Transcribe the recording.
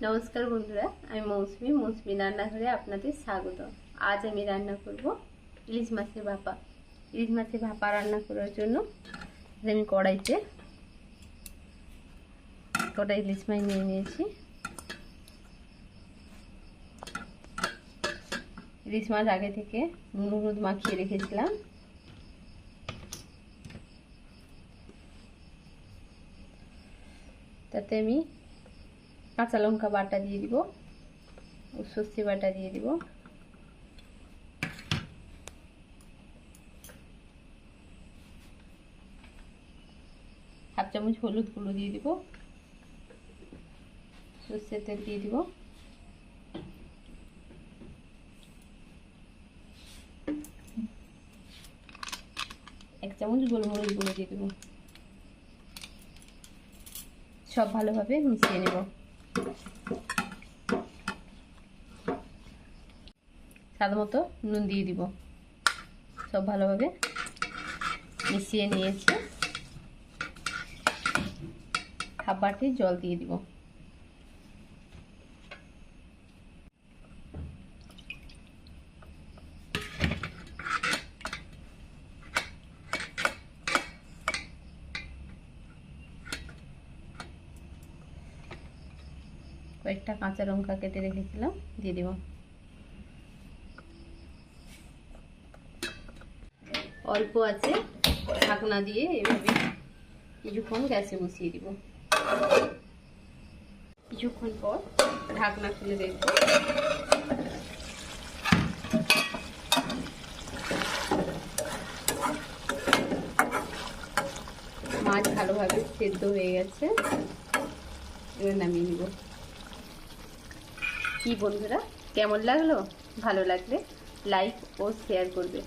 নমস্কার বন্ধুরা, আমি মৌসুমি রান্নাঘরে আপনাদের স্বাগত। আজ আমি রান্না করব ইলিশ মাছের ভাপা। ইলিশ মাছের ভাপা রান্না করার জন্য আমি কড়াইতে কটা ইলিশ মাছ নিয়ে নিয়েছি। ইলিশ মাছ আগে থেকে নুন হলুদ মাখিয়ে রেখেছিলাম। তাতে আমি কাঁচা লঙ্কা বাটা দিয়ে দিব ও সর্ষে বাটা দিয়ে দিব, হাফ চামচ হলুদ গুঁড়ো দিয়ে দিব, সর্ষের তেল দিয়ে দিব, এক চামচ গোলমরিচ গুঁড়ো দিয়ে দিব। সব ভালোভাবে মিশিয়ে নেব। স্বাদ মতো নুন দিয়ে দিব। সব ভালোভাবে মিশিয়ে নিয়েছি। হাফ বাটি জল দিয়ে দিব। কয়েকটা কাঁচা লঙ্কা কেটে রেখেছিলাম দিয়ে দিব। অল্প আছে ঢাকনা দিয়ে এভাবে কিছুক্ষণ গ্যাসে বসিয়ে দিব। কিছুক্ষণ পর ঢাকনা খুলে দেখব। মাছ ভালোভাবে সেদ্ধ হয়ে গেছে। এবার নামিয়ে নিব। কি বন্ধুরা, কেমন লাগলো? ভালো লাগলে লাইক ও শেয়ার করবে।